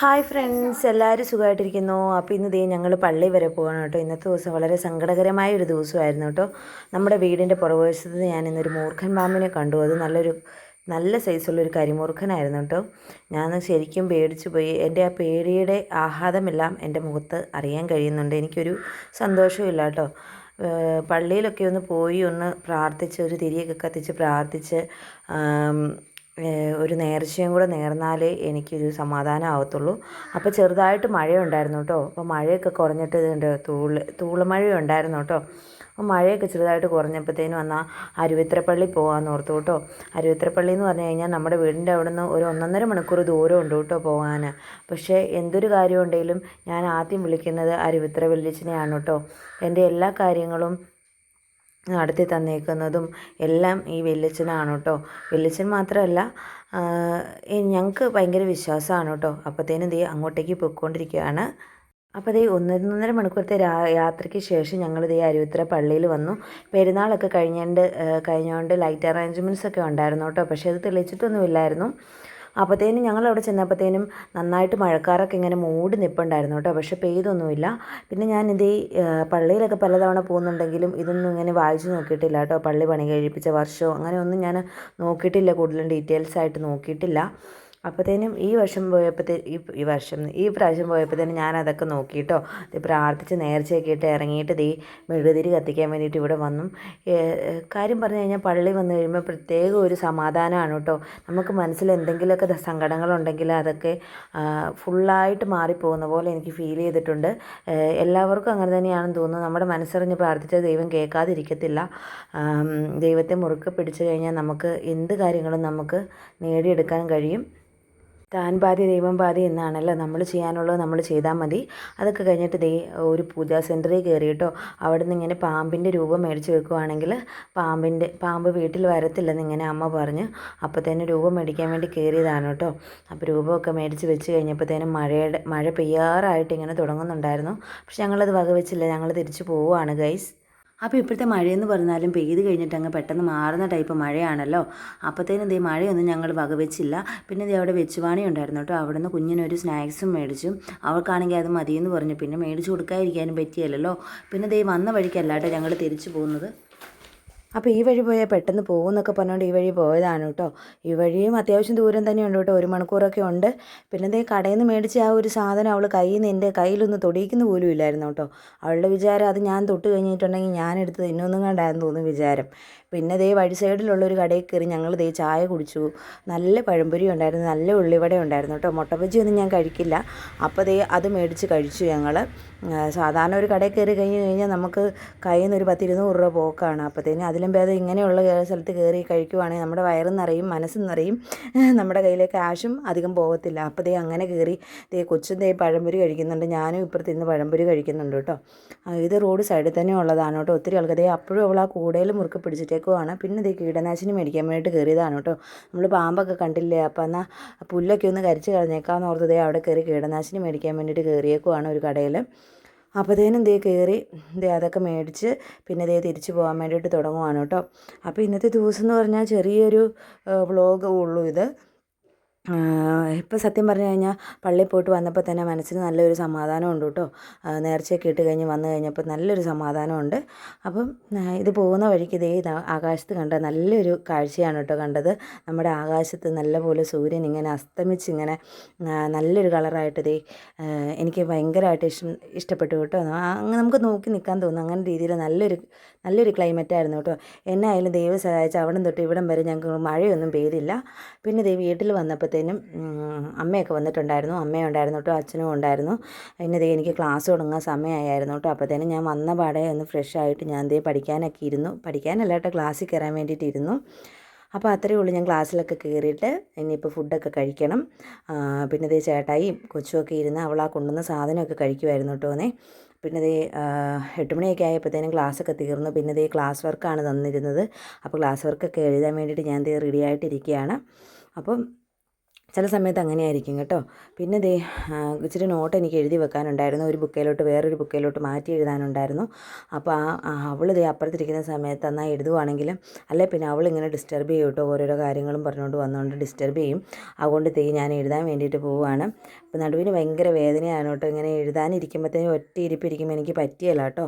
Hi friends, എല്ലാവരും സുഖമായിട്ടിരിക്കുന്നു. അപ്പോൾ ഇന്ന് ഞങ്ങൾ പള്ളി വരെ പോകണം കേട്ടോ. ഇന്നത്തെ ദിവസം വളരെ സങ്കടകരമായ ഒരു ദിവസമായിരുന്നു കേട്ടോ. നമ്മുടെ വീടിൻ്റെ പുറകുവശത്ത് ഞാൻ ഇന്നൊരു മൂർഖൻ പാമ്പിനെ കണ്ടു. അത് നല്ല സൈസുള്ളൊരു കരിമൂർഖനായിരുന്നു കേട്ടോ. ഞാൻ ശരിക്കും പേടിച്ചു പോയി. എൻ്റെ ആ പേടിയുടെ ആഹ്ലാദമെല്ലാം എൻ്റെ മുഖത്ത് അറിയാൻ കഴിയുന്നുണ്ട്. എനിക്കൊരു സന്തോഷമില്ല കേട്ടോ. പള്ളിയിലൊക്കെ ഒന്ന് പോയി ഒന്ന് പ്രാർത്ഥിച്ച് ഒരു തിരിയൊക്കെ കത്തിച്ച് പ്രാർത്ഥിച്ച് ഒരു നേർച്ചയും കൂടെ നേർന്നാലേ എനിക്കൊരു സമാധാനം ആവത്തുള്ളൂ. അപ്പോൾ ചെറുതായിട്ട് മഴയുണ്ടായിരുന്നു കേട്ടോ. അപ്പോൾ മഴയൊക്കെ കുറഞ്ഞിട്ട് ഇതുണ്ട് തൂളുമഴയുണ്ടായിരുന്നു കേട്ടോ. അപ്പോൾ മഴയൊക്കെ ചെറുതായിട്ട് കുറഞ്ഞപ്പോഴത്തേനും എന്നാൽ അരുവിത്രപ്പള്ളി പോകാമെന്ന് ഓർത്തു കേട്ടോ. അരുവിത്രപ്പള്ളി എന്ന് പറഞ്ഞു കഴിഞ്ഞാൽ നമ്മുടെ വീടിൻ്റെ അവിടെ നിന്ന് ഒരു 1.5 മണിക്കൂർ ദൂരം ഉണ്ട് കേട്ടോ പോകാൻ. പക്ഷേ എന്തൊരു കാര്യം ഉണ്ടെങ്കിലും ഞാൻ ആദ്യം വിളിക്കുന്നത് അരുവിത്ര വല്യച്ഛനെയാണ് കേട്ടോ. എൻ്റെ എല്ലാ കാര്യങ്ങളും നടത്തി തന്നേക്കുന്നതും എല്ലാം ഈ വല്യച്ഛനാണ് കേട്ടോ. വല്യച്ഛൻ മാത്രമല്ല, ഞങ്ങൾക്ക് ഭയങ്കര വിശ്വാസമാണ് കേട്ടോ. അപ്പോഴത്തേനും അങ്ങോട്ടേക്ക് പോയിക്കൊണ്ടിരിക്കുകയാണ്. അപ്പോൾ 1.5 മണിക്കൂറത്തെ യാത്രയ്ക്ക് ശേഷം ഞങ്ങൾ അരുവിത്ര പള്ളിയിൽ വന്നു. പെരുന്നാളൊക്കെ കഴിഞ്ഞുകൊണ്ട് ലൈറ്റ് അറേഞ്ച്മെൻറ്റ്സ് ഒക്കെ ഉണ്ടായിരുന്നു കേട്ടോ. പക്ഷേ അത് തെളിയിച്ചിട്ടൊന്നുമില്ലായിരുന്നു. അപ്പോഴത്തേനും ഞങ്ങളവിടെ ചെന്നപ്പോഴത്തേനും നന്നായിട്ട് മഴക്കാരൊക്കെ ഇങ്ങനെ മൂടി നിൽപ്പുണ്ടായിരുന്നു കേട്ടോ. പക്ഷേ പെയ്തൊന്നുമില്ല. പിന്നെ ഞാൻ പള്ളിയിലൊക്കെ പലതവണ പോകുന്നുണ്ടെങ്കിലും ഇതൊന്നും ഇങ്ങനെ വായിച്ച് നോക്കിയിട്ടില്ല കേട്ടോ. പള്ളി പണി കഴിപ്പിച്ച വർഷമോ അങ്ങനെയൊന്നും ഞാൻ നോക്കിയിട്ടില്ല, കൂടുതലും ഡീറ്റെയിൽസ് ആയിട്ട് നോക്കിയിട്ടില്ല. അപ്പോഴത്തേനും ഈ പ്രാവശ്യം പോയപ്പോഴത്തേനും ഞാനതൊക്കെ നോക്കിയിട്ടോ. പ്രാർത്ഥിച്ച് നേർച്ചയൊക്കെ ഇട്ട് ഇറങ്ങിയിട്ട് മെഴുകുതിരി കത്തിക്കാൻ വേണ്ടിയിട്ട് ഇവിടെ വന്നു. കാര്യം പറഞ്ഞു കഴിഞ്ഞാൽ പള്ളി വന്നു കഴിയുമ്പോൾ പ്രത്യേക ഒരു സമാധാനമാണ് കേട്ടോ. നമുക്ക് മനസ്സിൽ എന്തെങ്കിലുമൊക്കെ സങ്കടങ്ങളുണ്ടെങ്കിൽ അതൊക്കെ ഫുള്ളായിട്ട് മാറിപ്പോകുന്ന പോലെ എനിക്ക് ഫീൽ ചെയ്തിട്ടുണ്ട്. എല്ലാവർക്കും അങ്ങനെ തന്നെയാണെന്ന് തോന്നുന്നു. നമ്മുടെ മനസ്സറിഞ്ഞ് പ്രാർത്ഥിച്ചാൽ ദൈവം കേൾക്കാതിരിക്കത്തില്ല. ദൈവത്തെ മുറുക്കെ പിടിച്ചു കഴിഞ്ഞാൽ നമുക്ക് എന്ത് കാര്യങ്ങളും നമുക്ക് നേടിയെടുക്കാൻ കഴിയും. താൻ പാതി ദൈവം പാതി എന്നാണല്ലോ. നമ്മൾ ചെയ്യാനുള്ളത് നമ്മൾ ചെയ്താൽ മതി. അതൊക്കെ കഴിഞ്ഞിട്ട് ഒരു പൂജാ സെൻറ്ററിൽ കയറിയിട്ടോ. അവിടെ നിന്ന് ഇങ്ങനെ പാമ്പിൻ്റെ രൂപം മേടിച്ച് വെക്കുവാണെങ്കിൽ പാമ്പ് വീട്ടിൽ വരത്തില്ലെന്ന് ഇങ്ങനെ അമ്മ പറഞ്ഞു. അപ്പോഴത്തേനും രൂപം മേടിക്കാൻ വേണ്ടി കയറിയതാണ് കേട്ടോ. അപ്പോൾ രൂപമൊക്കെ മേടിച്ച് വെച്ച് കഴിഞ്ഞപ്പോഴത്തേനും മഴ പെയ്യാറായിട്ട് ഇങ്ങനെ തുടങ്ങുന്നുണ്ടായിരുന്നു. പക്ഷെ ഞങ്ങളത് വകവെച്ചില്ല. ഞങ്ങൾ തിരിച്ചു പോവുകയാണ് ഗൈസ്. അപ്പോൾ ഇപ്പോഴത്തെ മഴയെന്ന് പറഞ്ഞാലും പെയ്ത് കഴിഞ്ഞിട്ട് അങ്ങ് പെട്ടെന്ന് മാറുന്ന ടൈപ്പ് മഴയാണല്ലോ. അപ്പോഴത്തേനും മഴയൊന്നും ഞങ്ങൾ വകവെച്ചില്ല. പിന്നെ അവിടെ വെച്ചുവാണി ഉണ്ടായിരുന്നു കേട്ടോ. അവിടെ നിന്ന് കുഞ്ഞിനൊരു സ്നാക്സും മേടിച്ചു. അവൾക്കാണെങ്കിൽ അത് മതിയെന്ന് പറഞ്ഞു. പിന്നെ മേടിച്ച് കൊടുക്കാതിരിക്കാനും പറ്റിയല്ലോ. പിന്നെ വന്ന വഴിക്കല്ലാട്ടോ ഞങ്ങൾ തിരിച്ചു പോകുന്നത്. അപ്പോൾ ഈ വഴി പോയാൽ പെട്ടെന്ന് പോകുമെന്നൊക്കെ പറഞ്ഞുകൊണ്ട് ഈ വഴി പോയതാണ് കേട്ടോ. ഈ വഴിയും അത്യാവശ്യം ദൂരം തന്നെയുണ്ട് കേട്ടോ. 1 മണിക്കൂറൊക്കെ ഉണ്ട്. പിന്നെ കടയിൽ നിന്ന് മേടിച്ച ആ ഒരു സാധനം അവൾ എൻ്റെ കയ്യിലൊന്ന് തൊടിയിക്കുന്ന പോലും ഇല്ലായിരുന്നു കേട്ടോ. അവളുടെ വിചാരം അത് ഞാൻ തൊട്ട് കഴിഞ്ഞിട്ടുണ്ടെങ്കിൽ ഞാനെടുത്ത് തിന്നൊന്നും കണ്ടായിരുന്നു തോന്നുന്നു വിചാരം. പിന്നെ വഴി സൈഡിലുള്ളൊരു കടയിൽ കയറി ഞങ്ങൾ ചായ കുടിച്ചു. നല്ല പഴംപൊരി ഉണ്ടായിരുന്നു, നല്ല ഉള്ളിവട ഉണ്ടായിരുന്നു കേട്ടോ. മുട്ട ബജിയൊന്നും ഞാൻ കഴിക്കില്ല. അപ്പോൾ അത് മേടിച്ച് കഴിച്ചു ഞങ്ങൾ. സാധാരണ ഒരു കടയിൽ കയറി കഴിഞ്ഞാൽ നമുക്ക് കയ്യിൽ നിന്ന് ഒരു 10-20 രൂപ പോക്കാണ്. അപ്പോഴത്തേനും അതിലും ഭേദം ഇങ്ങനെയുള്ള സ്ഥലത്ത് കയറി കഴിക്കുവാണെങ്കിൽ നമ്മുടെ വയറും നിറയും, മനസ്സും നിറയും, നമ്മുടെ കയ്യിലെ ക്യാഷും അധികം പോകത്തില്ല. അപ്പോൾ അങ്ങനെ കയറി കൊച്ചും പഴംപൊരി കഴിക്കുന്നുണ്ട്. ഞാനും ഇപ്പുറത്ത് ഇന്ന് പഴംപൊരി കഴിക്കുന്നുണ്ട് കേട്ടോ. ഇത് റോഡ് സൈഡിൽ തന്നെ ഉള്ളതാണ് കേട്ടോ. ഒത്തിരി ആൾക്കാർ അപ്പോഴും അവൾ ആ കൂടയിൽ മുറുക്കെ പിടിച്ചിട്ടേക്കുവാണ്. പിന്നെ കീടനാശിനി മേടിക്കാൻ വേണ്ടിയിട്ട് കയറിയതാണ് കേട്ടോ. നമ്മൾ പാമ്പൊക്കെ കണ്ടില്ലേ, അപ്പോൾ എന്നാൽ പുല്ലൊക്കെ ഒന്ന് കരിച്ച് കളഞ്ഞേക്കാമെന്ന് ഓർത്ത് അവിടെ കയറി കീടനാശിനി മേടിക്കാൻ വേണ്ടിയിട്ട് കയറിയേക്കുവാണ് ഒരു കടയിൽ. അപ്പോഴത്തേനും കയറി അതൊക്കെ മേടിച്ച് പിന്നെ തിരിച്ചു പോകാൻ വേണ്ടിയിട്ട് തുടങ്ങുവാണ് കേട്ടോ. അപ്പോൾ ഇന്നത്തെ ദിവസം എന്ന് പറഞ്ഞാൽ ചെറിയൊരു വ്ളോഗ് ഉള്ളൂ ഇത്. ഇപ്പോൾ സത്യം പറഞ്ഞു കഴിഞ്ഞാൽ പള്ളിയിൽ പോയിട്ട് വന്നപ്പോൾ തന്നെ മനസ്സിന് നല്ലൊരു സമാധാനമുണ്ട് കേട്ടോ. നേർച്ചയൊക്കെ ഇട്ട് കഴിഞ്ഞ് വന്നു കഴിഞ്ഞപ്പോൾ നല്ലൊരു സമാധാനമുണ്ട്. അപ്പം ഇത് പോകുന്ന വഴിക്ക് ആകാശത്ത് കണ്ട നല്ലൊരു കാഴ്ചയാണ് കേട്ടോ കണ്ടത്. നമ്മുടെ ആകാശത്ത് നല്ലപോലെ സൂര്യൻ ഇങ്ങനെ അസ്തമിച്ച് ഇങ്ങനെ നല്ലൊരു കളറായിട്ട് എനിക്ക് ഭയങ്കരമായിട്ട് ഇഷ്ടപ്പെട്ടു കേട്ടോ. അങ്ങനെ നമുക്ക് നോക്കി നിൽക്കാൻ തോന്നും. അങ്ങനെ രീതിയിൽ നല്ലൊരു ക്ലൈമറ്റായിരുന്നു കേട്ടോ. എന്നായാലും ദൈവം സഹായിച്ച് അവിടം തൊട്ട് ഇവിടം വരെ ഞങ്ങൾക്ക് മഴയൊന്നും പെയ്തില്ല. പിന്നെ വീട്ടിൽ വന്നപ്പോഴത്തേനും അമ്മയൊക്കെ വന്നിട്ടുണ്ടായിരുന്നു. അമ്മയുണ്ടായിരുന്നു കേട്ടോ, അച്ഛനും ഉണ്ടായിരുന്നു. പിന്നെ എനിക്ക് ക്ലാസ് തുടങ്ങാൻ സമയമായിരുന്നു കേട്ടോ. അപ്പോഴത്തേനും ഞാൻ വന്ന പാടെ ഒന്ന് ഫ്രഷ് ആയിട്ട് ഞാൻ പഠിക്കാനൊക്കെ ഇരുന്നു. പഠിക്കാനല്ല കേട്ടോ, ക്ലാസ്സിൽ കയറാൻ വേണ്ടിയിട്ടിരുന്നു. അപ്പോൾ അത്രയേ ഉള്ളൂ. ഞാൻ ക്ലാസ്സിലൊക്കെ കയറിയിട്ട് ഇനിയിപ്പോൾ ഫുഡൊക്കെ കഴിക്കണം. പിന്നെ ചേട്ടായിയും കൊച്ചുമൊക്കെ ഇരുന്ന് അവൾ ആ കൊണ്ടുവന്ന സാധനമൊക്കെ കഴിക്കുമായിരുന്നു കേട്ടോ. പിന്നെ 8 മണിയൊക്കെ ആയപ്പോഴത്തേനും ക്ലാസ്സൊക്കെ തീർന്നു. പിന്നെ ക്ലാസ് വർക്കാണ് തന്നിരുന്നത്. അപ്പോൾ ക്ലാസ് വർക്കൊക്കെ എഴുതാൻ വേണ്ടിയിട്ട് ഞാൻ റെഡി ആയിട്ടിരിക്കുകയാണ്. അപ്പം ചില സമയത്ത് അങ്ങനെയായിരിക്കും കേട്ടോ. പിന്നെ ദേ ഇച്ചിരി നോട്ട് എനിക്ക് എഴുതി വെക്കാനുണ്ടായിരുന്നു. ഒരു ബുക്കിലോട്ട് വേറൊരു ബുക്കിലോട്ട് മാറ്റി എഴുതാനുണ്ടായിരുന്നു. അപ്പോൾ അവൾ ദേ അപ്പുറത്തിരിക്കുന്ന സമയത്ത് എന്നാൽ എഴുതുവാണെങ്കിലും അല്ലെ പിന്നെ അവളിങ്ങനെ ഡിസ്റ്റർബ് ചെയ്യും കേട്ടോ. ഓരോരോ കാര്യങ്ങളും പറഞ്ഞുകൊണ്ട് വന്നുകൊണ്ട് ഡിസ്റ്റർബ് ചെയ്യും. അതുകൊണ്ട് ദേ ഞാൻ എഴുതാൻ വേണ്ടിയിട്ട് പോവുകയാണ്. അപ്പോൾ നടുവിന് ഭയങ്കര വേദനയാണ് കേട്ടോ. ഇങ്ങനെ എഴുതാനിരിക്കുമ്പോഴത്തേനും ഒറ്റ ഇരിപ്പിരിക്കുമ്പോൾ എനിക്ക് പറ്റിയല്ല കേട്ടോ.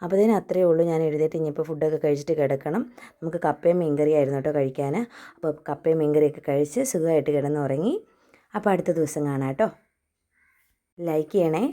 അപ്പോൾ ഇതിന് അത്രയേ ഉള്ളൂ. ഞാൻ എഴുതിയിട്ട് ഇനിയിപ്പോൾ ഫുഡൊക്കെ കഴിച്ചിട്ട് കിടക്കണം. നമുക്ക് കപ്പയും മീൻകറി ആയിരുന്നു കേട്ടോ കഴിക്കാൻ. അപ്പോൾ കപ്പയും മീൻകറിയൊക്കെ കഴിച്ച് സുഖമായിട്ട് കിടന്നുറങ്ങി. അപ്പോൾ അടുത്ത ദിവസം കാണാം കേട്ടോ. ലൈക്ക് ചെയ്യണേ.